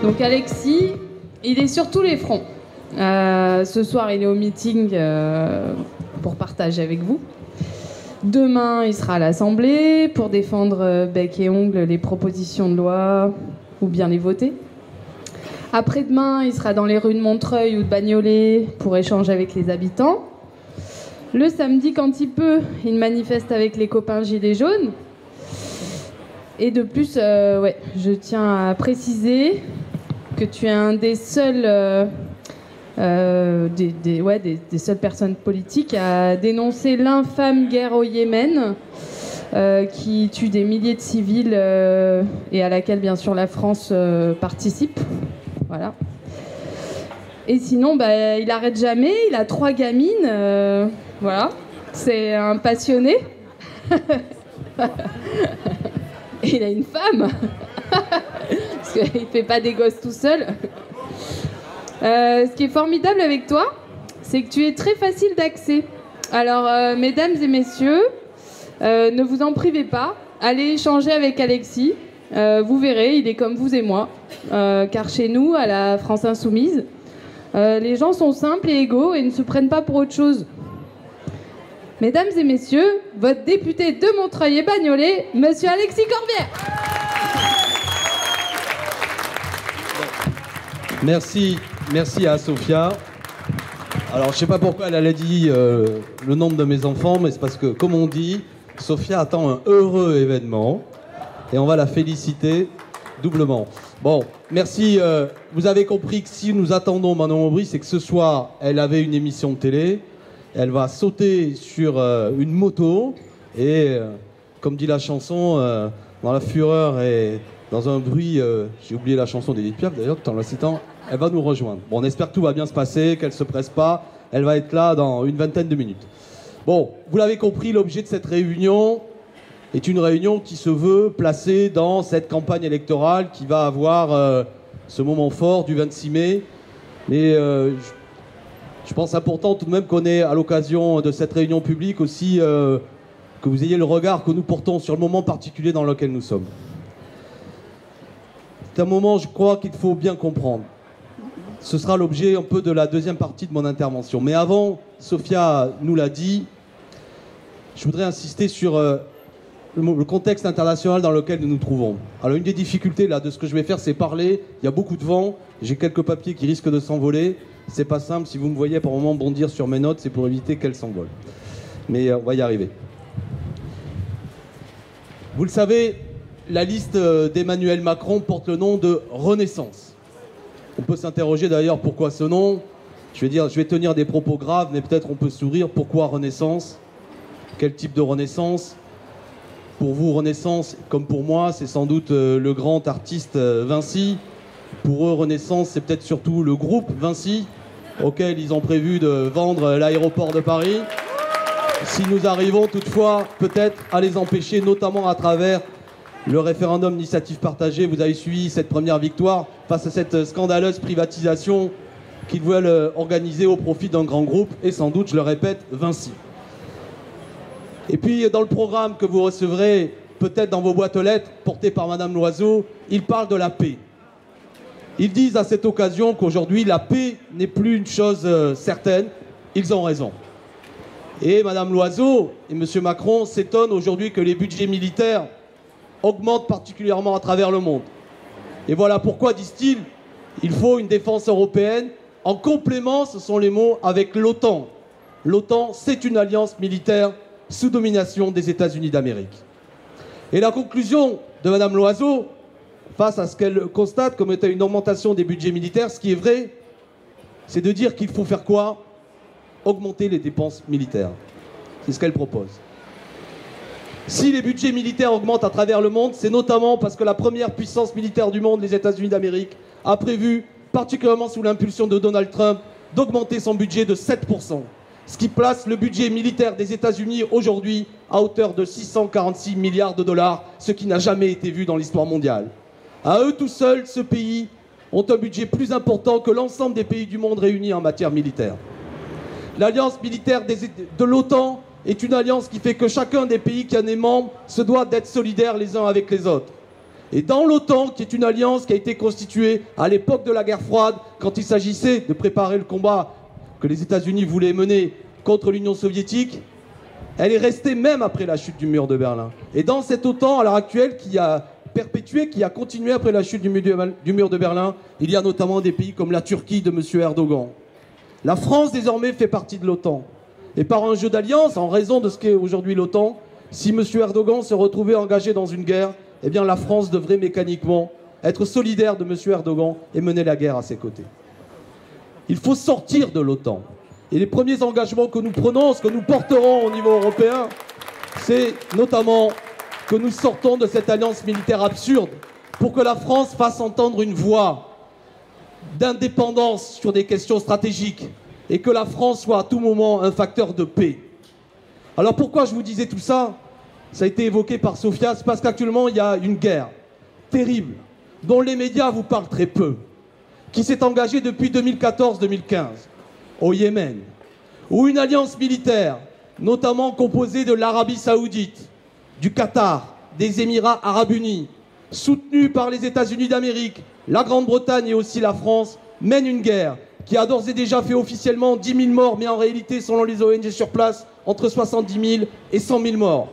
Donc Alexis, il est sur tous les fronts. Ce soir, il est au meeting pour partager avec vous. Demain, il sera à l'Assemblée pour défendre bec et ongles les propositions de loi ou bien les voter. Après-demain, il sera dans les rues de Montreuil ou de Bagnolet pour échanger avec les habitants. Le samedi, quand il peut, il manifeste avec les copains Gilets jaunes. Et de plus, je tiens à préciser que tu es un des seuls, des seules personnes politiques à dénoncer l'infâme guerre au Yémen, qui tue des milliers de civils et à laquelle, bien sûr, la France participe. Voilà. Et sinon, il arrête jamais. Il a 3 gamines. Voilà. C'est un passionné. Et il a une femme. Parce qu'il fait pas des gosses tout seul. Ce qui est formidable avec toi, c'est que tu es très facile d'accès. Alors, mesdames et messieurs, ne vous en privez pas. Allez échanger avec Alexis. Vous verrez, il est comme vous et moi. Car chez nous, à la France Insoumise, les gens sont simples et égaux et ne se prennent pas pour autre chose. Mesdames et messieurs, votre député de Montreuil et Bagnolet, monsieur Alexis Corbière. Merci à Sophia. Alors, je sais pas pourquoi elle a dit le nombre de mes enfants, mais c'est parce que, comme on dit, Sophia attend un heureux événement et on va la féliciter doublement. Bon, merci. Vous avez compris que si nous attendons Manon Aubry, c'est que ce soir, elle avait une émission de télé. Elle va sauter sur une moto et, comme dit la chanson, dans la fureur et dans un bruit, j'ai oublié la chanson d'Edith Piaf d'ailleurs, tout en la citant, elle va nous rejoindre. Bon, on espère que tout va bien se passer, qu'elle ne se presse pas. Elle va être là dans une vingtaine de minutes. Bon, vous l'avez compris, l'objet de cette réunion est une réunion qui se veut placée dans cette campagne électorale qui va avoir ce moment fort du 26 mai. Mais je pense important tout de même qu'on ait, à l'occasion de cette réunion publique aussi, que vous ayez le regard que nous portons sur le moment particulier dans lequel nous sommes. C'est un moment, je crois, qu'il faut bien comprendre. Ce sera l'objet un peu de la deuxième partie de mon intervention. Mais avant, Sophia nous l'a dit, je voudrais insister sur le contexte international dans lequel nous nous trouvons. Alors une des difficultés là, de ce que je vais faire, c'est parler. Il y a beaucoup de vent, j'ai quelques papiers qui risquent de s'envoler. C'est pas simple, si vous me voyez par moment bondir sur mes notes, c'est pour éviter qu'elles s'envolent. Mais on va y arriver. Vous le savez, la liste d'Emmanuel Macron porte le nom de Renaissance. On peut s'interroger d'ailleurs pourquoi ce nom. Je vais tenir des propos graves, mais peut-être on peut sourire. Pourquoi Renaissance? Quel type de Renaissance? Pour vous, Renaissance, comme pour moi, c'est sans doute le grand artiste Vinci. Pour eux, Renaissance, c'est peut-être surtout le groupe Vinci, auquel ils ont prévu de vendre l'aéroport de Paris. Si nous arrivons toutefois peut-être à les empêcher, notamment à travers le référendum d'initiative partagée, vous avez suivi cette première victoire face à cette scandaleuse privatisation qu'ils veulent organiser au profit d'un grand groupe, et sans doute, je le répète, Vinci. Et puis, dans le programme que vous recevrez, peut-être dans vos boîtes aux lettres, porté par Madame Loiseau, ils parlent de la paix. Ils disent à cette occasion qu'aujourd'hui, la paix n'est plus une chose certaine. Ils ont raison. Et Madame Loiseau et Monsieur Macron s'étonnent aujourd'hui que les budgets militaires augmentent particulièrement à travers le monde. Et voilà pourquoi, disent-ils, il faut une défense européenne en complément, ce sont les mots, avec l'OTAN. L'OTAN, c'est une alliance militaire sous domination des États-Unis d'Amérique. Et la conclusion de Madame Loiseau, face à ce qu'elle constate comme étant une augmentation des budgets militaires, ce qui est vrai, c'est de dire qu'il faut faire quoi? Augmenter les dépenses militaires. C'est ce qu'elle propose. Si les budgets militaires augmentent à travers le monde, c'est notamment parce que la première puissance militaire du monde, les États-Unis d'Amérique, a prévu, particulièrement sous l'impulsion de Donald Trump, d'augmenter son budget de 7%. Ce qui place le budget militaire des États-Unis aujourd'hui à hauteur de 646 milliards de dollars, ce qui n'a jamais été vu dans l'histoire mondiale. À eux tout seuls, ce pays ont un budget plus important que l'ensemble des pays du monde réunis en matière militaire. L'alliance militaire de l'OTAN est une alliance qui fait que chacun des pays qui en est membre se doit d'être solidaires les uns avec les autres. Et dans l'OTAN, qui est une alliance qui a été constituée à l'époque de la guerre froide, quand il s'agissait de préparer le combat que les États-Unis voulaient mener contre l'Union soviétique, elle est restée même après la chute du mur de Berlin. Et dans cette OTAN, à l'heure actuelle, qui a perpétué, qui a continué après la chute du mur de Berlin, il y a notamment des pays comme la Turquie de M. Erdogan. La France, désormais, fait partie de l'OTAN. Et par un jeu d'alliance, en raison de ce qu'est aujourd'hui l'OTAN, si M. Erdogan se retrouvait engagé dans une guerre, eh bien la France devrait mécaniquement être solidaire de M. Erdogan et mener la guerre à ses côtés. Il faut sortir de l'OTAN. Et les premiers engagements que nous prenons, ce que nous porterons au niveau européen, c'est notamment que nous sortons de cette alliance militaire absurde pour que la France fasse entendre une voix d'indépendance sur des questions stratégiques et que la France soit à tout moment un facteur de paix. Alors pourquoi je vous disais tout ça? Ça a été évoqué par Sophia, c'est parce qu'actuellement il y a une guerre terrible dont les médias vous parlent très peu, qui s'est engagée depuis 2014-2015 au Yémen, où une alliance militaire, notamment composée de l'Arabie Saoudite, du Qatar, des Émirats Arabes Unis, soutenue par les États-Unis d'Amérique, la Grande-Bretagne et aussi la France, mène une guerre qui a d'ores et déjà fait officiellement 10 000 morts, mais en réalité, selon les ONG sur place, entre 70 000 et 100 000 morts.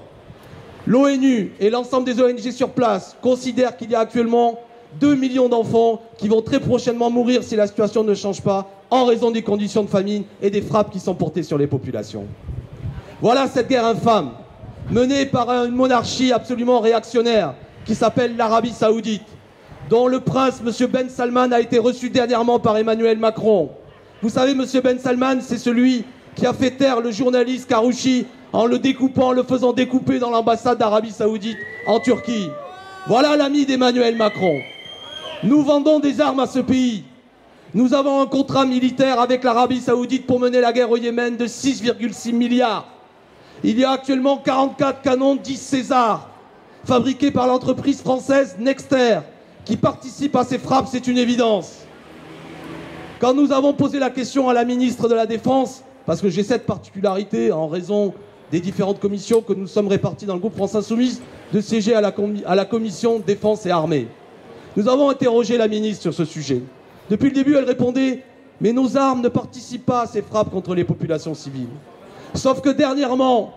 L'ONU et l'ensemble des ONG sur place considèrent qu'il y a actuellement 2 millions d'enfants qui vont très prochainement mourir si la situation ne change pas en raison des conditions de famine et des frappes qui sont portées sur les populations. Voilà cette guerre infâme menée par une monarchie absolument réactionnaire qui s'appelle l'Arabie Saoudite, dont le prince, M. Ben Salman, a été reçu dernièrement par Emmanuel Macron. Vous savez, M. Ben Salman, c'est celui qui a fait taire le journaliste Karouchi en le découpant, en le faisant découper dans l'ambassade d'Arabie Saoudite en Turquie. Voilà l'ami d'Emmanuel Macron. Nous vendons des armes à ce pays. Nous avons un contrat militaire avec l'Arabie Saoudite pour mener la guerre au Yémen de 6,6 milliards. Il y a actuellement 44 canons 10 César, fabriqués par l'entreprise française Nexter, qui participe à ces frappes, c'est une évidence. Quand nous avons posé la question à la ministre de la Défense, parce que j'ai cette particularité en raison des différentes commissions que nous sommes répartis dans le groupe France Insoumise, de siéger à la commission Défense et Armée. Nous avons interrogé la ministre sur ce sujet. Depuis le début, elle répondait « Mais nos armes ne participent pas à ces frappes contre les populations civiles. » Sauf que dernièrement,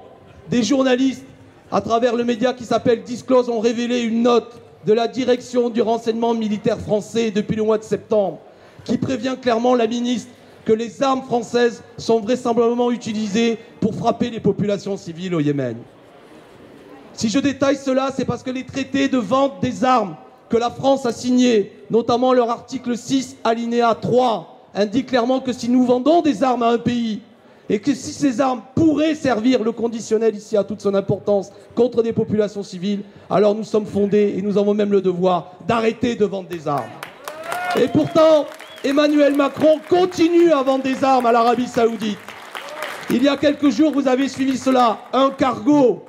des journalistes, à travers le média qui s'appelle Disclose, ont révélé une note de la direction du renseignement militaire français depuis le mois de septembre, qui prévient clairement la ministre que les armes françaises sont vraisemblablement utilisées pour frapper les populations civiles au Yémen. Si je détaille cela, c'est parce que les traités de vente des armes que la France a signés, notamment leur article 6, alinéa 3, indiquent clairement que si nous vendons des armes à un pays, et que si ces armes pourraient servir, le conditionnel ici a toute son importance, contre des populations civiles, alors nous sommes fondés et nous avons même le devoir d'arrêter de vendre des armes. Et pourtant, Emmanuel Macron continue à vendre des armes à l'Arabie Saoudite. Il y a quelques jours, vous avez suivi cela, un cargo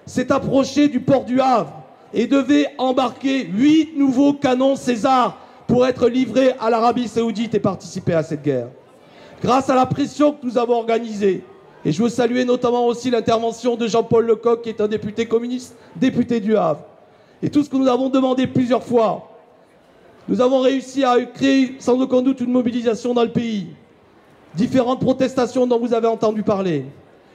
s'est approché du port du Havre et devait embarquer 8 nouveaux canons César pour être livrés à l'Arabie Saoudite et participer à cette guerre. Grâce à la pression que nous avons organisée, et je veux saluer notamment aussi l'intervention de Jean-Paul Lecoq, qui est un député communiste, député du Havre, et tout ce que nous avons demandé plusieurs fois, nous avons réussi à créer sans aucun doute une mobilisation dans le pays, différentes protestations dont vous avez entendu parler.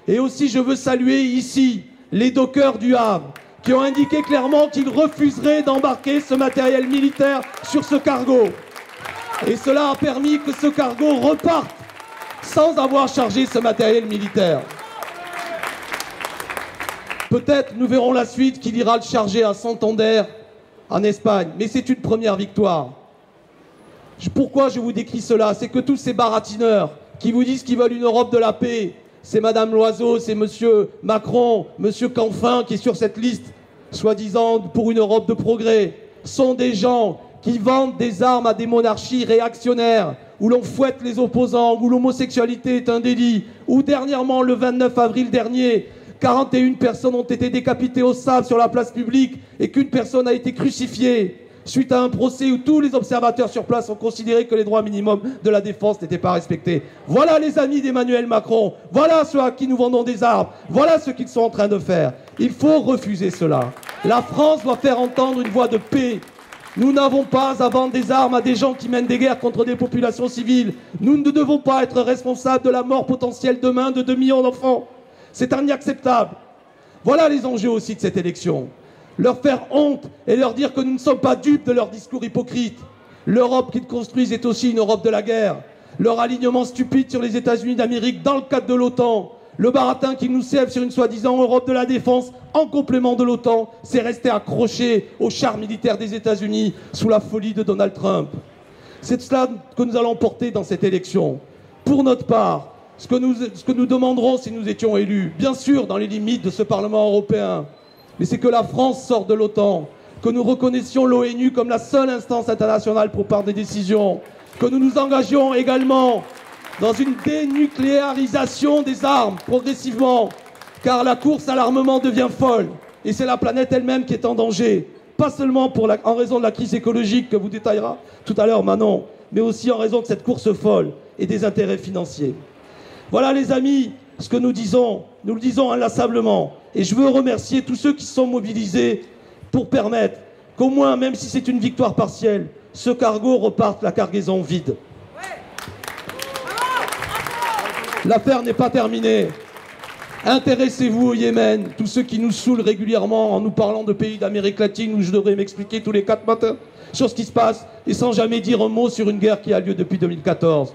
Et aussi, je veux saluer ici les dockers du Havre, qui ont indiqué clairement qu'ils refuseraient d'embarquer ce matériel militaire sur ce cargo. Et cela a permis que ce cargo reparte sans avoir chargé ce matériel militaire. Peut-être nous verrons la suite qu'il ira le charger à Santander, en Espagne. Mais c'est une première victoire. Pourquoi je vous décris cela? C'est que tous ces baratineurs qui vous disent qu'ils veulent une Europe de la paix, c'est Madame Loiseau, c'est Monsieur Macron, Monsieur Canfin qui est sur cette liste, soi-disant pour une Europe de progrès, sont des gens qui vendent des armes à des monarchies réactionnaires, où l'on fouette les opposants, où l'homosexualité est un délit, où dernièrement, le 29 avril dernier, 41 personnes ont été décapitées au sabre sur la place publique et qu'une personne a été crucifiée suite à un procès où tous les observateurs sur place ont considéré que les droits minimums de la défense n'étaient pas respectés. Voilà les amis d'Emmanuel Macron, voilà ceux à qui nous vendons des armes, voilà ce qu'ils sont en train de faire. Il faut refuser cela. La France doit faire entendre une voix de paix. Nous n'avons pas à vendre des armes à des gens qui mènent des guerres contre des populations civiles. Nous ne devons pas être responsables de la mort potentielle demain de 2 millions d'enfants. C'est inacceptable. Voilà les enjeux aussi de cette élection. Leur faire honte et leur dire que nous ne sommes pas dupes de leurs discours hypocrites. L'Europe qu'ils construisent est aussi une Europe de la guerre. Leur alignement stupide sur les États-Unis d'Amérique dans le cadre de l'OTAN. Le baratin qui nous sève sur une soi-disant Europe de la défense en complément de l'OTAN, c'est rester accroché au char militaire des États-Unis sous la folie de Donald Trump. C'est cela que nous allons porter dans cette élection. Pour notre part, ce que nous demanderons si nous étions élus, bien sûr dans les limites de ce Parlement européen, mais c'est que la France sorte de l'OTAN, que nous reconnaissions l'ONU comme la seule instance internationale pour prendre des décisions, que nous nous engagions également dans une dénucléarisation des armes, progressivement, car la course à l'armement devient folle, et c'est la planète elle-même qui est en danger, pas seulement en raison de la crise écologique que vous détaillera tout à l'heure Manon, mais aussi en raison de cette course folle et des intérêts financiers. Voilà les amis, ce que nous le disons inlassablement, et je veux remercier tous ceux qui se sont mobilisés pour permettre qu'au moins, même si c'est une victoire partielle, ce cargo reparte la cargaison vide. L'affaire n'est pas terminée. Intéressez-vous au Yémen, tous ceux qui nous saoulent régulièrement en nous parlant de pays d'Amérique latine où je devrais m'expliquer tous les 4 matins sur ce qui se passe et sans jamais dire un mot sur une guerre qui a lieu depuis 2014.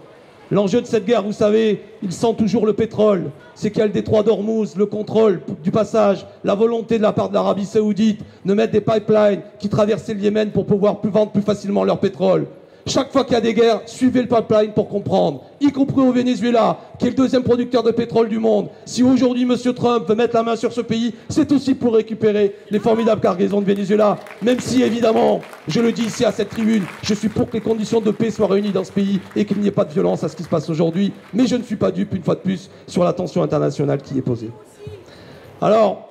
L'enjeu de cette guerre, vous savez, ils sentent toujours le pétrole. C'est qu'il y a le détroit d'Ormuz, le contrôle du passage, la volonté de la part de l'Arabie Saoudite de mettre des pipelines qui traversaient le Yémen pour pouvoir vendre plus facilement leur pétrole. Chaque fois qu'il y a des guerres, suivez le pipeline pour comprendre, y compris au Venezuela, qui est le 2e producteur de pétrole du monde. Si aujourd'hui M. Trump veut mettre la main sur ce pays, c'est aussi pour récupérer les formidables cargaisons de Venezuela. Même si, évidemment, je le dis ici à cette tribune, je suis pour que les conditions de paix soient réunies dans ce pays et qu'il n'y ait pas de violence à ce qui se passe aujourd'hui. Mais je ne suis pas dupe, une fois de plus, sur la tension internationale qui est posée. Alors,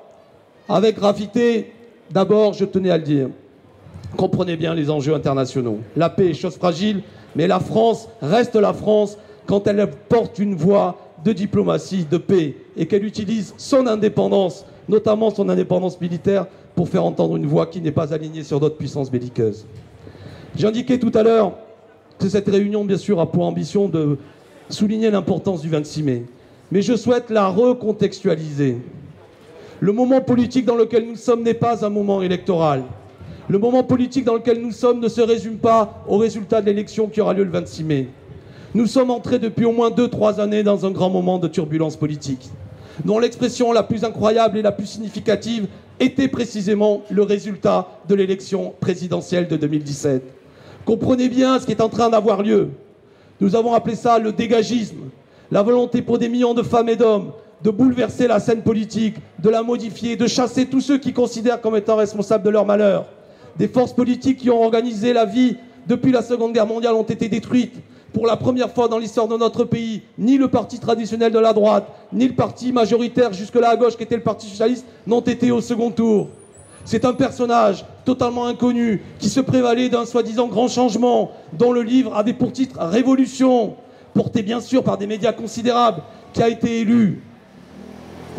avec gravité, d'abord, je tenais à le dire. Comprenez bien les enjeux internationaux. La paix est chose fragile, mais la France reste la France quand elle porte une voix de diplomatie, de paix, et qu'elle utilise son indépendance, notamment son indépendance militaire, pour faire entendre une voix qui n'est pas alignée sur d'autres puissances belliqueuses. J'ai indiqué tout à l'heure que cette réunion, bien sûr, a pour ambition de souligner l'importance du 26 mai. Mais je souhaite la recontextualiser. Le moment politique dans lequel nous sommes n'est pas un moment électoral. Le moment politique dans lequel nous sommes ne se résume pas au résultat de l'élection qui aura lieu le 26 mai. Nous sommes entrés depuis au moins 2-3 années dans un grand moment de turbulence politique, dont l'expression la plus incroyable et la plus significative était précisément le résultat de l'élection présidentielle de 2017. Comprenez bien ce qui est en train d'avoir lieu. Nous avons appelé ça le dégagisme, la volonté pour des millions de femmes et d'hommes de bouleverser la scène politique, de la modifier, de chasser tous ceux qui considèrent comme étant responsables de leur malheur. Des forces politiques qui ont organisé la vie depuis la Seconde Guerre mondiale ont été détruites. Pour la première fois dans l'histoire de notre pays, ni le parti traditionnel de la droite, ni le parti majoritaire jusque-là à gauche qui était le Parti socialiste n'ont été au second tour. C'est un personnage totalement inconnu qui se prévalait d'un soi-disant grand changement dont le livre avait pour titre « Révolution », porté bien sûr par des médias considérables, qui a été élu.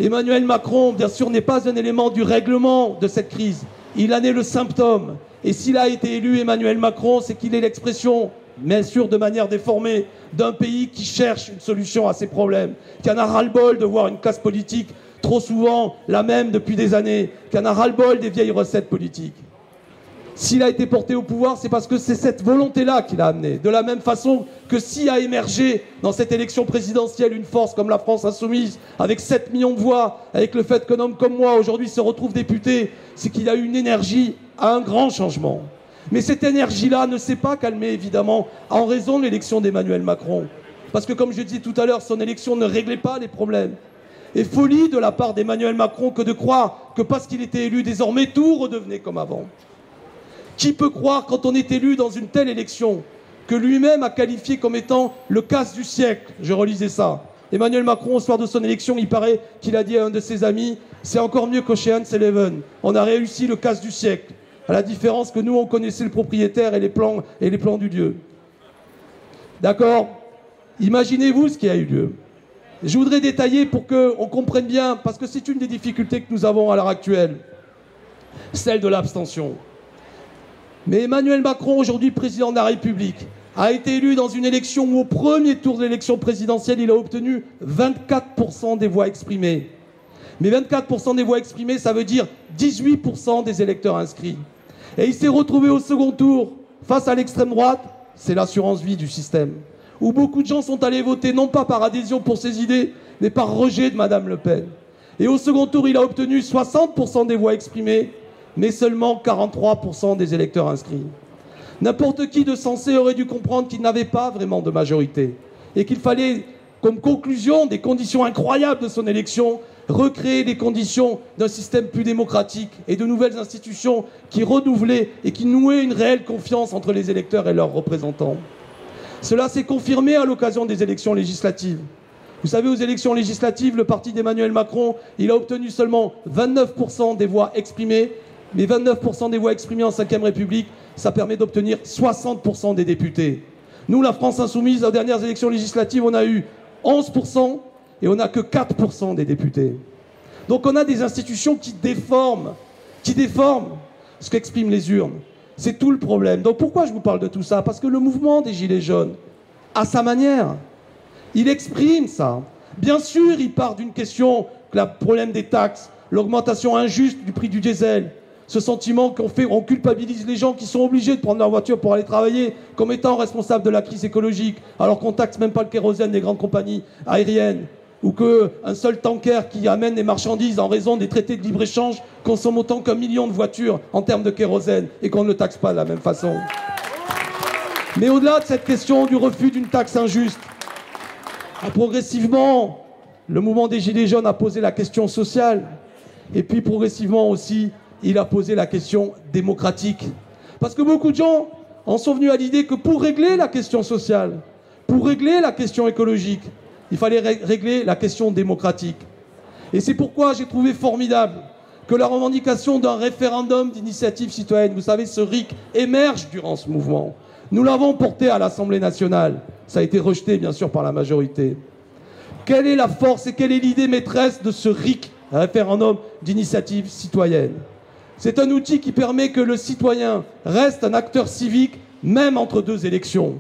Emmanuel Macron, bien sûr, n'est pas un élément du règlement de cette crise. Il en est le symptôme. Et s'il a été élu, Emmanuel Macron, c'est qu'il est l'expression, bien sûr de manière déformée, d'un pays qui cherche une solution à ses problèmes, qui en a ras-le-bol de voir une classe politique trop souvent la même depuis des années, qui en a ras-le-bol des vieilles recettes politiques. S'il a été porté au pouvoir, c'est parce que c'est cette volonté-là qu'il a amené. De la même façon que s'il a émergé dans cette élection présidentielle une force comme la France Insoumise, avec 7 millions de voix, avec le fait qu'un homme comme moi aujourd'hui se retrouve député, c'est qu'il a eu une énergie à un grand changement. Mais cette énergie-là ne s'est pas calmée, évidemment, en raison de l'élection d'Emmanuel Macron. Parce que, comme je disais tout à l'heure, son élection ne réglait pas les problèmes. Et folie de la part d'Emmanuel Macron que de croire que parce qu'il était élu, désormais, tout redevenait comme avant. Qui peut croire, quand on est élu dans une telle élection, que lui-même a qualifié comme étant le casse du siècle? Je relisais ça. Emmanuel Macron, au soir de son élection, il paraît qu'il a dit à un de ses amis « C'est encore mieux qu'Ocean's Eleven. On a réussi le casse du siècle. » À la différence que nous, on connaissait le propriétaire et les plans du lieu. D'accord? Imaginez-vous ce qui a eu lieu. Je voudrais détailler pour qu'on comprenne bien, parce que c'est une des difficultés que nous avons à l'heure actuelle. celle de l'abstention. Mais Emmanuel Macron, aujourd'hui président de la République, a été élu dans une élection où au premier tour de l'élection présidentielle, il a obtenu 24% des voix exprimées. Mais 24% des voix exprimées, ça veut dire 18% des électeurs inscrits. Et il s'est retrouvé au second tour face à l'extrême droite, c'est l'assurance vie du système, où beaucoup de gens sont allés voter non pas par adhésion pour ses idées, mais par rejet de Madame Le Pen. Et au second tour, il a obtenu 60% des voix exprimées, mais seulement 43% des électeurs inscrits. N'importe qui de sensé aurait dû comprendre qu'il n'avait pas vraiment de majorité et qu'il fallait, comme conclusion des conditions incroyables de son élection, recréer des conditions d'un système plus démocratique et de nouvelles institutions qui renouvelaient et qui nouaient une réelle confiance entre les électeurs et leurs représentants. Cela s'est confirmé à l'occasion des élections législatives. Vous savez, aux élections législatives, le parti d'Emmanuel Macron, il a obtenu seulement 29% des voix exprimées, mais 29% des voix exprimées en 5e République, ça permet d'obtenir 60% des députés. Nous, la France Insoumise, aux dernières élections législatives, on a eu 11% et on n'a que 4% des députés. Donc on a des institutions qui déforment ce qu'expriment les urnes. C'est tout le problème. Donc pourquoi je vous parle de tout ça? Parce que le mouvement des Gilets jaunes, à sa manière, il exprime ça. Bien sûr, il part d'une question, le problème des taxes, l'augmentation injuste du prix du diesel, ce sentiment qu'on culpabilise les gens qui sont obligés de prendre leur voiture pour aller travailler comme étant responsables de la crise écologique, alors qu'on taxe même pas le kérosène des grandes compagnies aériennes, ou qu'un seul tanker qui amène des marchandises en raison des traités de libre-échange consomme autant qu'1 million de voitures en termes de kérosène et qu'on ne le taxe pas de la même façon. Mais au-delà de cette question du refus d'une taxe injuste, progressivement, le mouvement des Gilets jaunes a posé la question sociale. Et puis progressivement aussi, il a posé la question démocratique. Parce que beaucoup de gens en sont venus à l'idée que pour régler la question sociale, pour régler la question écologique, il fallait régler la question démocratique. Et c'est pourquoi j'ai trouvé formidable que la revendication d'un référendum d'initiative citoyenne, vous savez, ce RIC, émerge durant ce mouvement. Nous l'avons porté à l'Assemblée nationale. Ça a été rejeté, bien sûr, par la majorité. Quelle est la force et quelle est l'idée maîtresse de ce RIC, référendum d'initiative citoyenne? C'est un outil qui permet que le citoyen reste un acteur civique, même entre deux élections.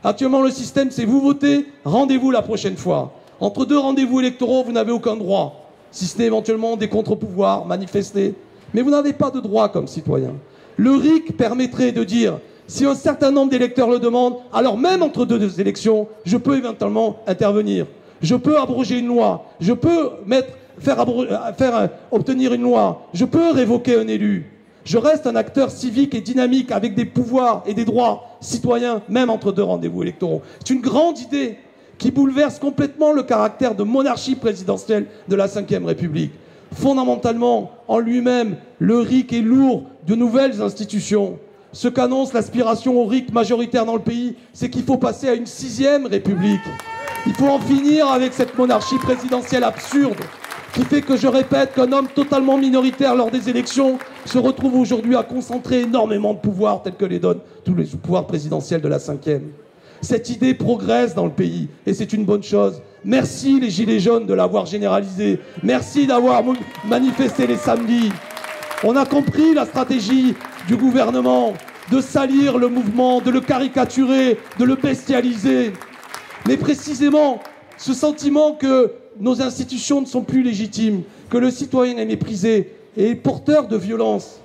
Actuellement, le système, c'est vous votez, rendez-vous la prochaine fois. Entre deux rendez-vous électoraux, vous n'avez aucun droit, si ce n'est éventuellement des contre-pouvoirs, manifester. Mais vous n'avez pas de droit comme citoyen. Le RIC permettrait de dire, si un certain nombre d'électeurs le demandent, alors même entre deux élections, je peux éventuellement intervenir. Je peux abroger une loi, je peux faire obtenir une loi, je peux révoquer un élu. Je reste un acteur civique et dynamique avec des pouvoirs et des droits citoyens, même entre deux rendez-vous électoraux. C'est une grande idée qui bouleverse complètement le caractère de monarchie présidentielle de la Ve République. Fondamentalement, en lui-même, le RIC est lourd de nouvelles institutions. Ce qu'annonce l'aspiration au RIC majoritaire dans le pays, c'est qu'il faut passer à une 6e République. Il faut en finir avec cette monarchie présidentielle absurde qui fait que, je répète, qu'un homme totalement minoritaire lors des élections se retrouve aujourd'hui à concentrer énormément de pouvoirs tels que les donnent tous les pouvoirs présidentiels de la 5e. Cette idée progresse dans le pays et c'est une bonne chose. Merci les Gilets jaunes de l'avoir généralisé. Merci d'avoir manifesté les samedis. On a compris la stratégie du gouvernement de salir le mouvement, de le caricaturer, de le bestialiser. Mais précisément, ce sentiment que nos institutions ne sont plus légitimes, que le citoyen est méprisé et est porteur de violence,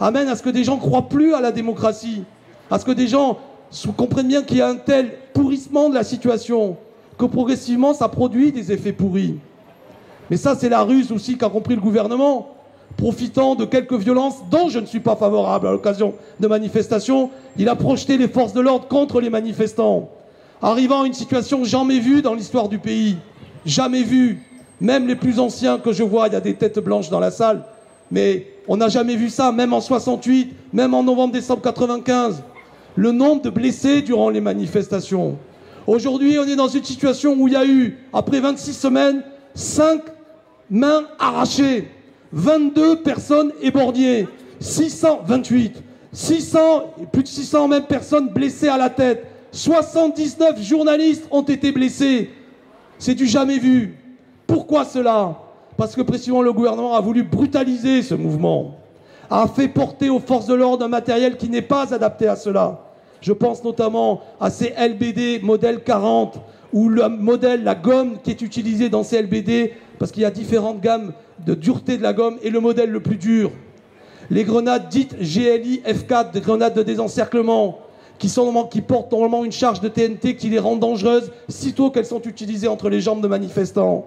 amène à ce que des gens ne croient plus à la démocratie, à ce que des gens comprennent bien qu'il y a un tel pourrissement de la situation, que progressivement ça produit des effets pourris. Mais ça, c'est la ruse aussi qu'a compris le gouvernement, profitant de quelques violences dont je ne suis pas favorable à l'occasion de manifestations. Il a projeté les forces de l'ordre contre les manifestants, arrivant à une situation jamais vue dans l'histoire du pays. Jamais vue. Même les plus anciens que je vois, il y a des têtes blanches dans la salle, mais on n'a jamais vu ça, même en 68, même en novembre-décembre 95. Le nombre de blessés durant les manifestations. Aujourd'hui, on est dans une situation où il y a eu, après 26 semaines, 5 mains arrachées, 22 personnes éborgnées, 628, 600, plus de 600 même personnes blessées à la tête, 79 journalistes ont été blessés. C'est du jamais vu. Pourquoi cela? Parce que précisément le gouvernement a voulu brutaliser ce mouvement, a fait porter aux forces de l'ordre un matériel qui n'est pas adapté à cela. Je pense notamment à ces LBD modèle 40, où le modèle, la gomme qui est utilisée dans ces LBD, parce qu'il y a différentes gammes de dureté de la gomme, est le modèle le plus dur. Les grenades dites GLI F4, des grenades de désencerclement, qui portent normalement une charge de TNT qui les rend dangereuses sitôt qu'elles sont utilisées entre les jambes de manifestants.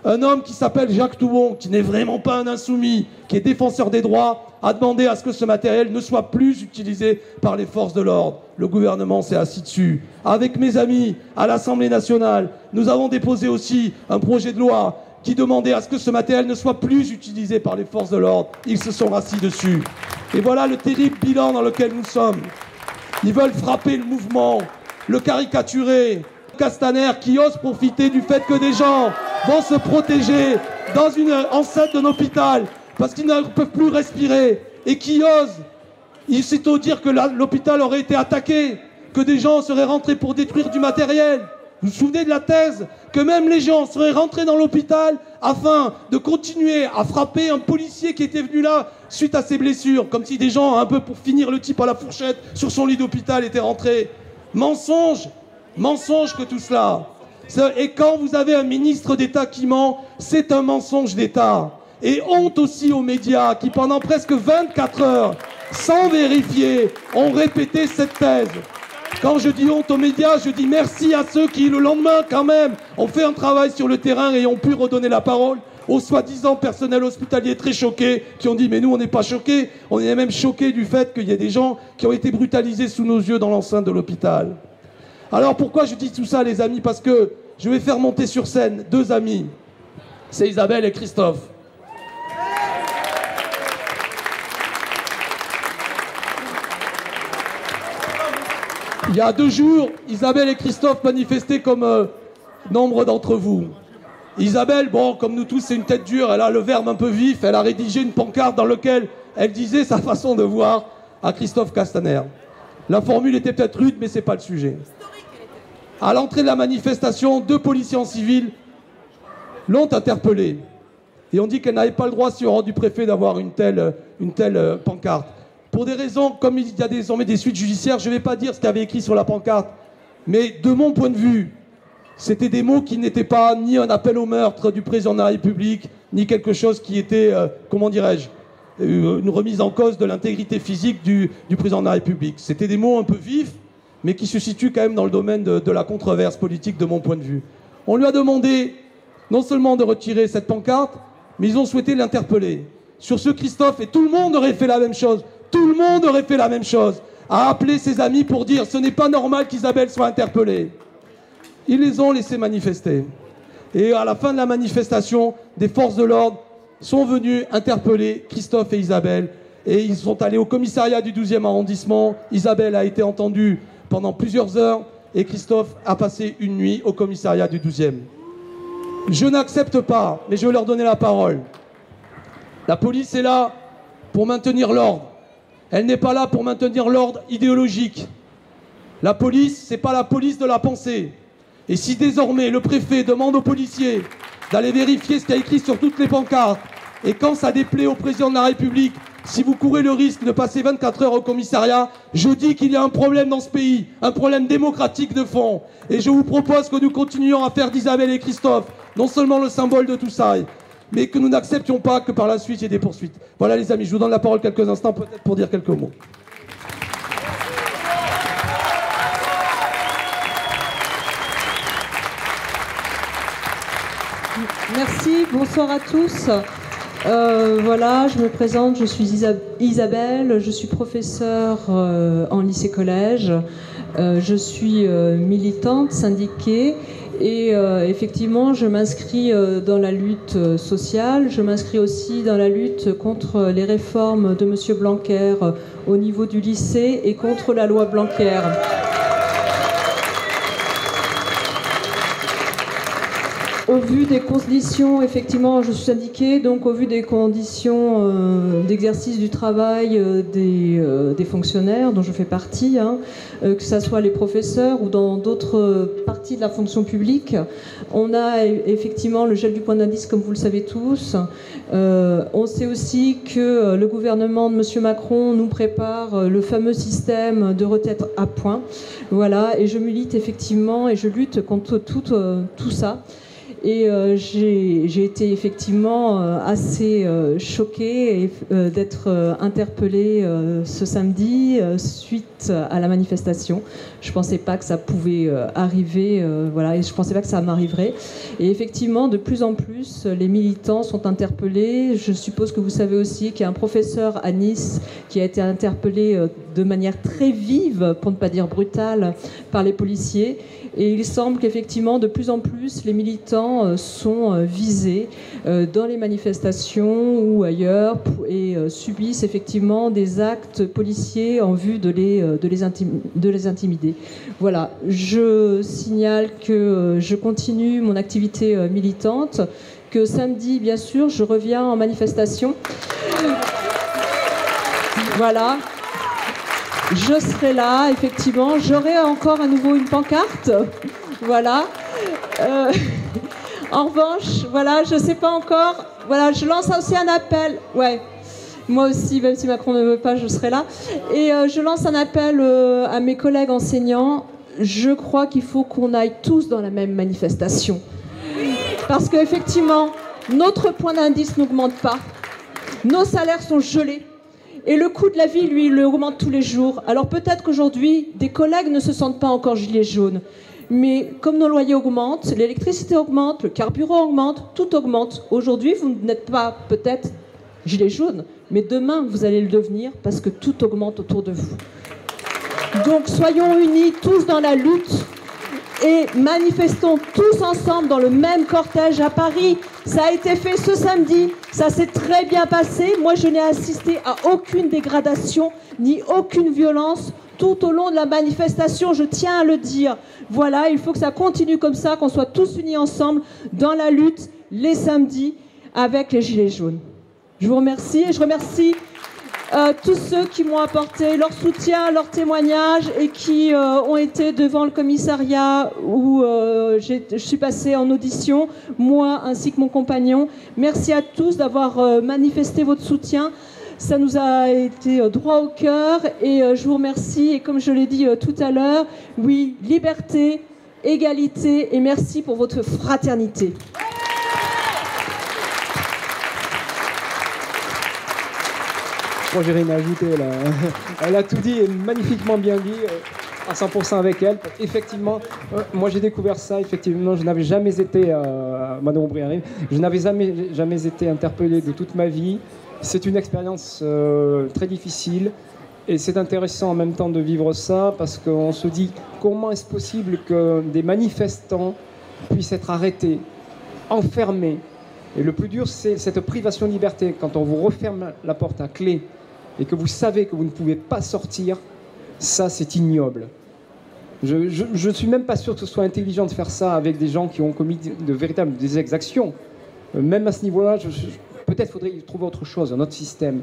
Un homme qui s'appelle Jacques Toubon, qui n'est vraiment pas un insoumis, qui est défenseur des droits, a demandé à ce que ce matériel ne soit plus utilisé par les forces de l'ordre. Le gouvernement s'est assis dessus. Avec mes amis à l'Assemblée nationale, nous avons déposé aussi un projet de loi qui demandait à ce que ce matériel ne soit plus utilisé par les forces de l'ordre. Ils se sont assis dessus. Et voilà le terrible bilan dans lequel nous sommes. Ils veulent frapper le mouvement, le caricaturer. Castaner qui ose profiter du fait que des gens vont se protéger dans une enceinte d'un hôpital parce qu'ils ne peuvent plus respirer et qui ose, il sitôt dire que l'hôpital aurait été attaqué, que des gens seraient rentrés pour détruire du matériel. Vous vous souvenez de la thèse que même les gens seraient rentrés dans l'hôpital afin de continuer à frapper un policier qui était venu là suite à ses blessures, comme si des gens, un peu pour finir le type à la fourchette sur son lit d'hôpital, étaient rentrés. Mensonge que tout cela. Et quand vous avez un ministre d'État qui ment, c'est un mensonge d'État. Et honte aussi aux médias qui, pendant presque 24 heures, sans vérifier, ont répété cette thèse. Quand je dis honte aux médias, je dis merci à ceux qui, le lendemain, quand même, ont fait un travail sur le terrain et ont pu redonner la parole aux soi-disant personnels hospitaliers très choqués, qui ont dit « mais nous, on n'est pas choqués, on est même choqués du fait qu'il y a des gens qui ont été brutalisés sous nos yeux dans l'enceinte de l'hôpital ». Alors pourquoi je dis tout ça, les amis? Parce que je vais faire monter sur scène deux amis. C'est Isabelle et Christophe. Il y a 2 jours, Isabelle et Christophe manifestaient comme nombre d'entre vous. Isabelle, bon, comme nous tous, c'est une tête dure, elle a le verbe un peu vif, elle a rédigé une pancarte dans laquelle elle disait sa façon de voir à Christophe Castaner. La formule était peut-être rude, mais ce n'est pas le sujet. À l'entrée de la manifestation, 2 policiers en civil l'ont interpellée. Et on dit qu'elle n'avait pas le droit, sur ordre du préfet, d'avoir une telle pancarte. Pour des raisons, comme il y a désormais des suites judiciaires, je ne vais pas dire ce qu'il y avait écrit sur la pancarte. Mais de mon point de vue, c'était des mots qui n'étaient pas ni un appel au meurtre du président de la République, ni quelque chose qui était, comment dirais-je, une remise en cause de l'intégrité physique du président de la République. C'était des mots un peu vifs, mais qui se situent quand même dans le domaine de la controverse politique de mon point de vue. On lui a demandé non seulement de retirer cette pancarte, mais ils ont souhaité l'interpeller. Sur ce, Christophe, et tout le monde aurait fait la même chose, tout le monde aurait fait la même chose, a appelé ses amis pour dire ce n'est pas normal qu'Isabelle soit interpellée. Ils les ont laissés manifester. Et à la fin de la manifestation, des forces de l'ordre sont venus interpeller Christophe et Isabelle. Et ils sont allés au commissariat du 12e arrondissement. Isabelle a été entendue pendant plusieurs heures et Christophe a passé une nuit au commissariat du 12e. Je n'accepte pas, mais je vais leur donner la parole. La police est là pour maintenir l'ordre. Elle n'est pas là pour maintenir l'ordre idéologique. La police, c'est pas la police de la pensée. Et si désormais le préfet demande aux policiers d'aller vérifier ce qu'il y a écrit sur toutes les pancartes, et quand ça déplaît au président de la République, si vous courez le risque de passer 24 heures au commissariat, je dis qu'il y a un problème dans ce pays, un problème démocratique de fond. Et je vous propose que nous continuions à faire d'Isabelle et Christophe non seulement le symbole de tout ça, mais que nous n'acceptions pas que par la suite il y ait des poursuites. Voilà les amis, je vous donne la parole quelques instants peut-être pour dire quelques mots. Merci, bonsoir à tous. Voilà, je me présente, je suis Isabelle, je suis professeure en lycée-collège, je suis militante, syndiquée et effectivement je m'inscris dans la lutte sociale, je m'inscris aussi dans la lutte contre les réformes de M. Blanquer au niveau du lycée et contre la loi Blanquer. Au vu des conditions, effectivement, je suis syndiquée, donc au vu des conditions d'exercice du travail des fonctionnaires dont je fais partie, que ce soit les professeurs ou dans d'autres parties de la fonction publique, on a effectivement le gel du point d'indice, comme vous le savez tous. On sait aussi que le gouvernement de M. Macron nous prépare le fameux système de retraite à points. Voilà, et je milite effectivement et je lutte contre tout ça. Et j'ai été effectivement assez choquée d'être interpellée ce samedi suite à la manifestation. Je ne pensais pas que ça pouvait arriver, voilà, et je ne pensais pas que ça m'arriverait. Et effectivement, de plus en plus, les militants sont interpellés. Je suppose que vous savez aussi qu'il y a un professeur à Nice qui a été interpellé de manière très vive, pour ne pas dire brutale, par les policiers. Et il semble qu'effectivement, de plus en plus, les militants sont visés dans les manifestations ou ailleurs et subissent effectivement des actes policiers en vue de les intimider. Voilà, je signale que je continue mon activité militante, que samedi, bien sûr, je reviens en manifestation. Voilà. Je serai là, effectivement. J'aurai encore à nouveau une pancarte. Voilà. En revanche, voilà, je ne sais pas encore. Voilà, je lance aussi un appel. Ouais. Moi aussi, même si Macron ne veut pas, je serai là. Et je lance un appel à mes collègues enseignants. Je crois qu'il faut qu'on aille tous dans la même manifestation. Parce qu'effectivement, notre point d'indice n'augmente pas. Nos salaires sont gelés. Et le coût de la vie, lui, il augmente tous les jours. Alors peut-être qu'aujourd'hui, des collègues ne se sentent pas encore gilets jaunes. Mais comme nos loyers augmentent, l'électricité augmente, le carburant augmente, tout augmente. Aujourd'hui, vous n'êtes pas peut-être gilet jaune, mais demain, vous allez le devenir parce que tout augmente autour de vous. Donc soyons unis tous dans la lutte et manifestons tous ensemble dans le même cortège à Paris. Ça a été fait ce samedi, ça s'est très bien passé. Moi, je n'ai assisté à aucune dégradation ni aucune violence tout au long de la manifestation, je tiens à le dire. Voilà, il faut que ça continue comme ça, qu'on soit tous unis ensemble dans la lutte les samedis avec les Gilets jaunes. Je vous remercie et je remercie tous ceux qui m'ont apporté leur soutien, leur témoignage et qui ont été devant le commissariat où je suis passée en audition, moi ainsi que mon compagnon. Merci à tous d'avoir manifesté votre soutien. Ça nous a été droit au cœur et je vous remercie. Et comme je l'ai dit tout à l'heure, oui, liberté, égalité et merci pour votre fraternité. Moi, j'ai rien à ajouter là. Elle a tout dit et magnifiquement bien dit, à 100% avec elle. Effectivement, moi j'ai découvert ça. Effectivement, je n'avais jamais été, Madame Aubry, je n'avais jamais été interpellé de toute ma vie. C'est une expérience très difficile et c'est intéressant en même temps de vivre ça parce qu'on se dit comment est-ce possible que des manifestants puissent être arrêtés, enfermés. Et le plus dur, c'est cette privation de liberté. Quand on vous referme la porte à clé et que vous savez que vous ne pouvez pas sortir, ça c'est ignoble. Je ne suis même pas sûr que ce soit intelligent de faire ça avec des gens qui ont commis de véritables exactions. Même à ce niveau-là, peut-être faudrait-il trouver autre chose, un autre système.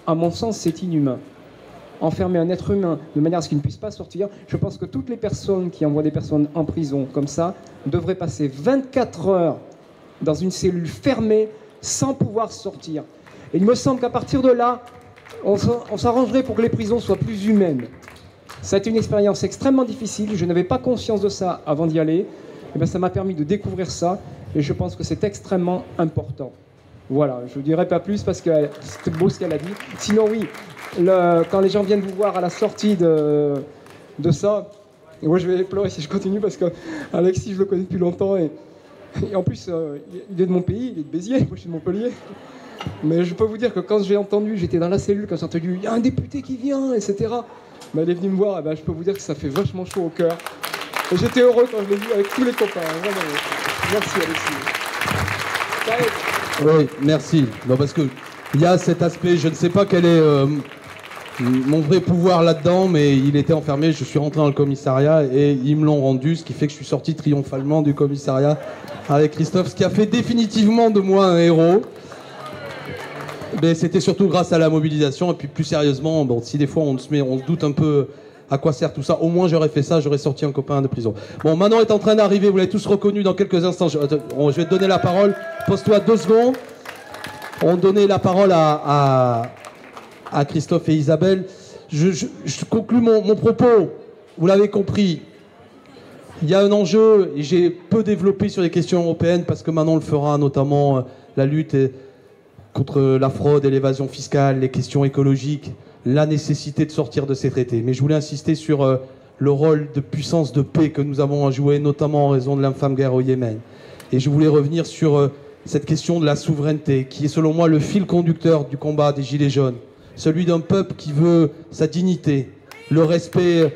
À mon sens, c'est inhumain. Enfermer un être humain de manière à ce qu'il ne puisse pas sortir, je pense que toutes les personnes qui envoient des personnes en prison comme ça devraient passer 24 heures dans une cellule fermée sans pouvoir sortir. Et il me semble qu'à partir de là, on s'arrangerait pour que les prisons soient plus humaines. Ça a été une expérience extrêmement difficile, je n'avais pas conscience de ça avant d'y aller. Et bien, ça m'a permis de découvrir ça et je pense que c'est extrêmement important. Voilà, je ne dirai pas plus parce que c'était beau ce qu'elle a dit. Sinon oui, quand les gens viennent vous voir à la sortie de ça, et moi je vais pleurer si je continue parce que Alexis je le connais depuis longtemps et en plus il est de mon pays, il est de Béziers, moi je suis de Montpellier. Mais je peux vous dire que quand j'ai entendu, j'étais dans la cellule, quand j'ai entendu il y a un député qui vient, etc. Ben, elle est venue me voir, et ben, je peux vous dire que ça fait vachement chaud au cœur. Et j'étais heureux quand je l'ai vu avec tous les copains. Vraiment. Merci Alexis. Oui, merci. Non, parce que il y a cet aspect, je ne sais pas quel est mon vrai pouvoir là-dedans, mais il était enfermé. Je suis rentré dans le commissariat et ils me l'ont rendu, ce qui fait que je suis sorti triomphalement du commissariat avec Christophe, ce qui a fait définitivement de moi un héros. Mais c'était surtout grâce à la mobilisation. Et puis plus sérieusement, bon, si des fois on se doute un peu à quoi sert tout ça, au moins j'aurais fait ça, j'aurais sorti un copain de prison. Bon, Manon est en train d'arriver, vous l'avez tous reconnu dans quelques instants. Je vais te donner la parole, pose-toi 2 secondes. On donnait la parole à Christophe et Isabelle. Je conclus mon propos. Vous l'avez compris. Il y a un enjeu, et j'ai peu développé sur les questions européennes, parce que Manon le fera, notamment la lutte contre la fraude et l'évasion fiscale, les questions écologiques, la nécessité de sortir de ces traités. Mais je voulais insister sur le rôle de puissance de paix que nous avons à jouer, notamment en raison de l'infâme guerre au Yémen. Et je voulais revenir sur cette question de la souveraineté, qui est selon moi le fil conducteur du combat des Gilets jaunes. Celui d'un peuple qui veut sa dignité, le respect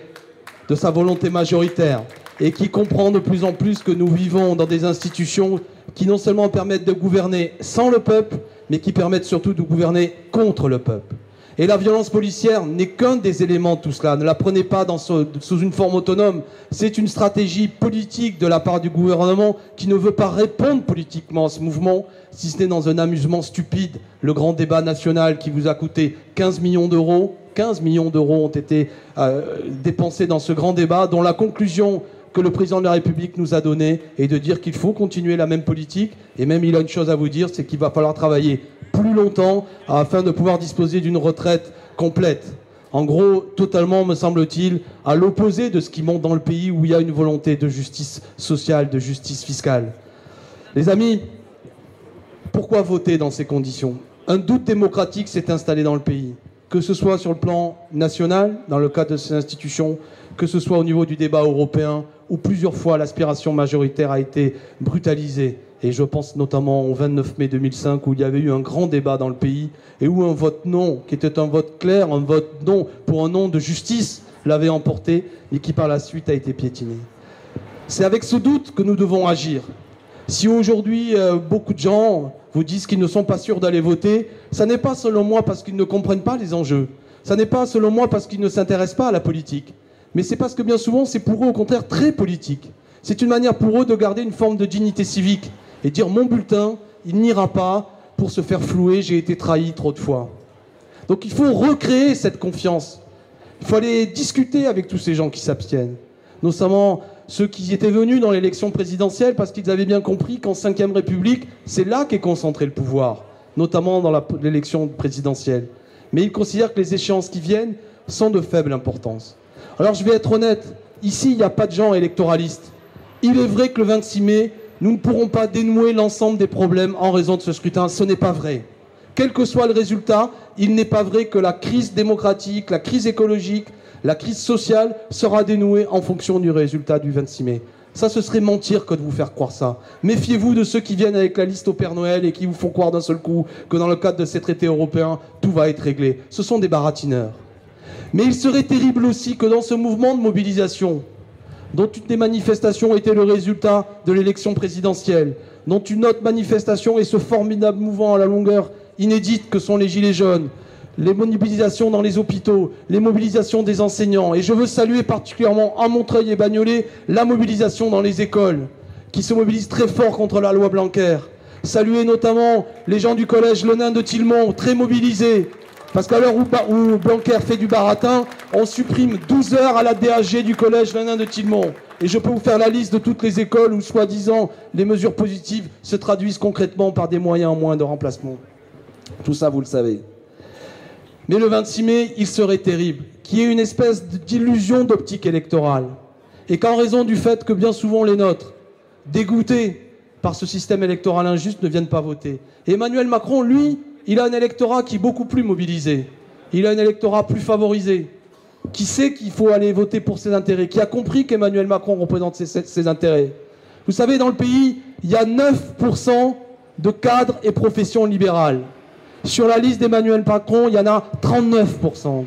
de sa volonté majoritaire, et qui comprend de plus en plus que nous vivons dans des institutions qui non seulement permettent de gouverner sans le peuple, mais qui permettent surtout de gouverner contre le peuple. Et la violence policière n'est qu'un des éléments de tout cela. Ne la prenez pas sous une forme autonome. C'est une stratégie politique de la part du gouvernement qui ne veut pas répondre politiquement à ce mouvement, si ce n'est dans un amusement stupide. Le grand débat national qui vous a coûté 15 millions d'euros. 15 millions d'euros ont été dépensés dans ce grand débat, dont la conclusion que le président de la République nous a donnée est de dire qu'il faut continuer la même politique. Et même il a une chose à vous dire, c'est qu'il va falloir travailler plus longtemps afin de pouvoir disposer d'une retraite complète. En gros, totalement, me semble-t-il, à l'opposé de ce qui monte dans le pays où il y a une volonté de justice sociale, de justice fiscale. Les amis, pourquoi voter dans ces conditions? Un doute démocratique s'est installé dans le pays, que ce soit sur le plan national, dans le cadre de ces institutions, que ce soit au niveau du débat européen, où plusieurs fois l'aspiration majoritaire a été brutalisée. Et je pense notamment au 29 mai 2005 où il y avait eu un grand débat dans le pays et où un vote non, qui était un vote clair, un vote non pour un non de justice, l'avait emporté et qui par la suite a été piétiné. C'est avec ce doute que nous devons agir. Si aujourd'hui beaucoup de gens vous disent qu'ils ne sont pas sûrs d'aller voter, ça n'est pas selon moi parce qu'ils ne comprennent pas les enjeux. Ça n'est pas selon moi parce qu'ils ne s'intéressent pas à la politique. Mais c'est parce que bien souvent c'est pour eux au contraire très politique. C'est une manière pour eux de garder une forme de dignité civique. Et dire mon bulletin, il n'ira pas pour se faire flouer, j'ai été trahi trop de fois. Donc il faut recréer cette confiance. Il faut aller discuter avec tous ces gens qui s'abstiennent. Notamment ceux qui étaient venus dans l'élection présidentielle parce qu'ils avaient bien compris qu'en 5e République, c'est là qu'est concentré le pouvoir, notamment dans l'élection présidentielle. Mais ils considèrent que les échéances qui viennent sont de faible importance. Alors je vais être honnête, ici il n'y a pas de gens électoralistes. Il est vrai que le 26 mai, nous ne pourrons pas dénouer l'ensemble des problèmes en raison de ce scrutin. Ce n'est pas vrai. Quel que soit le résultat, il n'est pas vrai que la crise démocratique, la crise écologique, la crise sociale sera dénouée en fonction du résultat du 26 mai. Ça, ce serait mentir que de vous faire croire ça. Méfiez-vous de ceux qui viennent avec la liste au Père Noël et qui vous font croire d'un seul coup que dans le cadre de ces traités européens, tout va être réglé. Ce sont des baratineurs. Mais il serait terrible aussi que dans ce mouvement de mobilisation, dont toutes les manifestations étaient le résultat de l'élection présidentielle, dont une autre manifestation est ce formidable mouvement à la longueur inédite que sont les Gilets jaunes, les mobilisations dans les hôpitaux, les mobilisations des enseignants. Et je veux saluer particulièrement à Montreuil et Bagnolet la mobilisation dans les écoles, qui se mobilisent très fort contre la loi Blanquer. Saluer notamment les gens du collège Le Nain de Tillemont, très mobilisés. Parce qu'à l'heure où Blanquer fait du baratin, on supprime 12 heures à la DAG du collège Le Nain de Tillemont. Et je peux vous faire la liste de toutes les écoles où, soi-disant, les mesures positives se traduisent concrètement par des moyens en moins de remplacement. Tout ça, vous le savez. Mais le 26 mai, il serait terrible qu'il y ait une espèce d'illusion d'optique électorale. Et qu'en raison du fait que bien souvent les nôtres, dégoûtés par ce système électoral injuste, ne viennent pas voter. Et Emmanuel Macron, lui, il a un électorat qui est beaucoup plus mobilisé. Il a un électorat plus favorisé, qui sait qu'il faut aller voter pour ses intérêts, qui a compris qu'Emmanuel Macron représente ses intérêts. Vous savez, dans le pays, il y a 9% de cadres et professions libérales. Sur la liste d'Emmanuel Macron, il y en a 39%.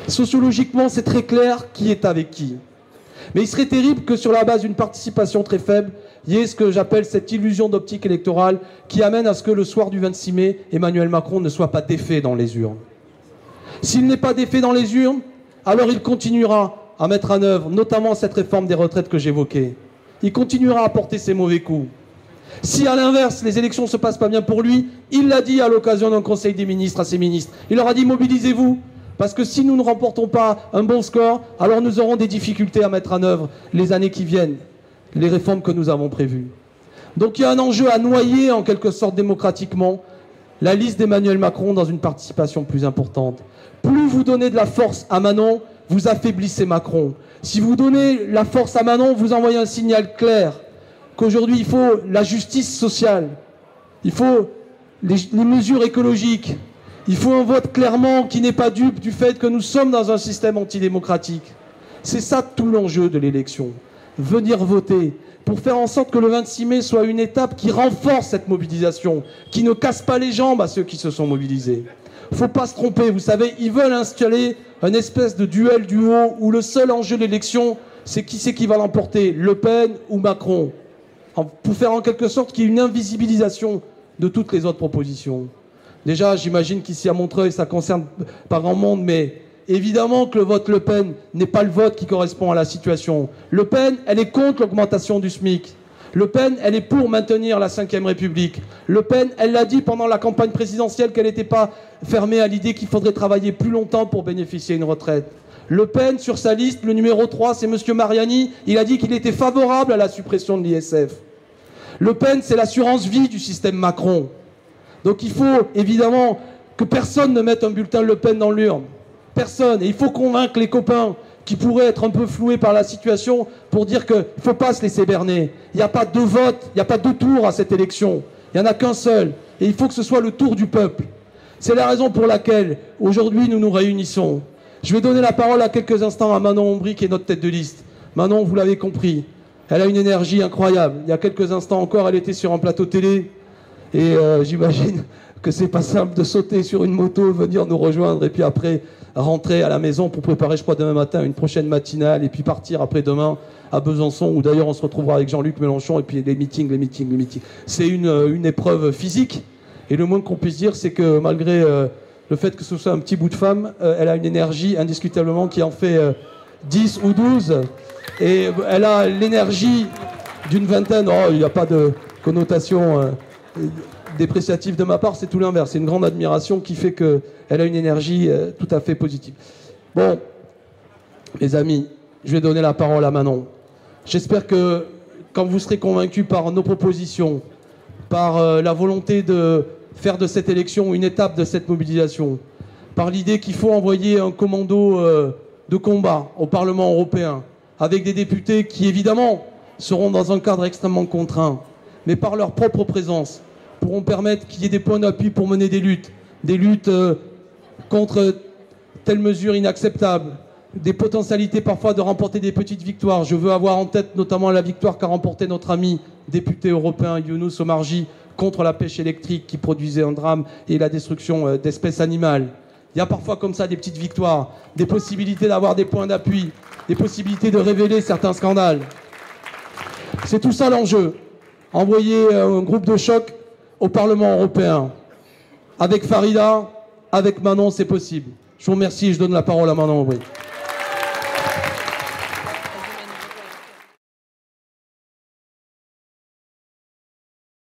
Sociologiquement, c'est très clair qui est avec qui. Mais il serait terrible que sur la base d'une participation très faible, il y ait ce que j'appelle cette illusion d'optique électorale qui amène à ce que le soir du 26 mai, Emmanuel Macron ne soit pas défait dans les urnes. S'il n'est pas défait dans les urnes, alors il continuera à mettre en œuvre, notamment cette réforme des retraites que j'évoquais. Il continuera à porter ses mauvais coups. Si à l'inverse, les élections ne se passent pas bien pour lui, il l'a dit à l'occasion d'un conseil des ministres à ses ministres. Il leur a dit mobilisez-vous, parce que si nous ne remportons pas un bon score, alors nous aurons des difficultés à mettre en œuvre les années qui viennent, les réformes que nous avons prévues. Donc il y a un enjeu à noyer en quelque sorte démocratiquement la liste d'Emmanuel Macron dans une participation plus importante. Plus vous donnez de la force à Manon, vous affaiblissez Macron. Si vous donnez la force à Manon, vous envoyez un signal clair qu'aujourd'hui il faut la justice sociale, il faut les mesures écologiques, il faut un vote clairement qui n'est pas dupe du fait que nous sommes dans un système antidémocratique. C'est ça tout l'enjeu de l'élection. Venir voter pour faire en sorte que le 26 mai soit une étape qui renforce cette mobilisation, qui ne casse pas les jambes à ceux qui se sont mobilisés. Il ne faut pas se tromper, vous savez, ils veulent installer une espèce de duel du haut où le seul enjeu de l'élection, c'est qui va l'emporter, Le Pen ou Macron, pour faire en quelque sorte qu'il y ait une invisibilisation de toutes les autres propositions. Déjà, j'imagine qu'ici à Montreuil, ça concerne pas grand monde, mais évidemment que le vote Le Pen n'est pas le vote qui correspond à la situation. Le Pen, elle est contre l'augmentation du SMIC. Le Pen, elle est pour maintenir la Ve République. Le Pen, elle l'a dit pendant la campagne présidentielle qu'elle n'était pas fermée à l'idée qu'il faudrait travailler plus longtemps pour bénéficier d'une retraite. Le Pen, sur sa liste, le numéro 3, c'est M. Mariani. Il a dit qu'il était favorable à la suppression de l'ISF. Le Pen, c'est l'assurance vie du système Macron. Donc il faut évidemment que personne ne mette un bulletin Le Pen dans l'urne. Personne. Et il faut convaincre les copains qui pourraient être un peu floués par la situation pour dire qu'il ne faut pas se laisser berner. Il n'y a pas deux votes, il n'y a pas deux tours à cette élection. Il n'y en a qu'un seul. Et il faut que ce soit le tour du peuple. C'est la raison pour laquelle aujourd'hui nous nous réunissons. Je vais donner la parole à quelques instants à Manon Ombry qui est notre tête de liste. Manon, vous l'avez compris, elle a une énergie incroyable. Il y a quelques instants encore, elle était sur un plateau télé. Et j'imagine que c'est pas simple de sauter sur une moto, venir nous rejoindre et puis après rentrer à la maison pour préparer, je crois, demain matin une prochaine matinale et puis partir après-demain à Besançon où d'ailleurs on se retrouvera avec Jean-Luc Mélenchon et puis les meetings. C'est une épreuve physique et le moins qu'on puisse dire c'est que malgré le fait que ce soit un petit bout de femme, elle a une énergie indiscutablement qui en fait 10 ou 12 et elle a l'énergie d'une vingtaine. Oh, il n'y a pas de connotation dépréciative de ma part, c'est tout l'inverse. C'est une grande admiration qui fait qu'elle a une énergie tout à fait positive. Bon, les amis, je vais donner la parole à Manon. J'espère que quand vous serez convaincus par nos propositions, par la volonté de faire de cette élection une étape de cette mobilisation, par l'idée qu'il faut envoyer un commando de combat au Parlement européen, avec des députés qui, évidemment, seront dans un cadre extrêmement contraint, mais par leur propre présence, pourront permettre qu'il y ait des points d'appui pour mener des luttes contre telles mesures inacceptables, des potentialités parfois de remporter des petites victoires. Je veux avoir en tête notamment la victoire qu'a remportée notre ami député européen Younous Omarjee contre la pêche électrique qui produisait un drame et la destruction d'espèces animales. Il y a parfois comme ça des petites victoires, des possibilités d'avoir des points d'appui, des possibilités de révéler certains scandales. C'est tout ça l'enjeu. Envoyer un groupe de choc au Parlement européen. Avec Farida, avec Manon, c'est possible. Je vous remercie et je donne la parole à Manon Ombry.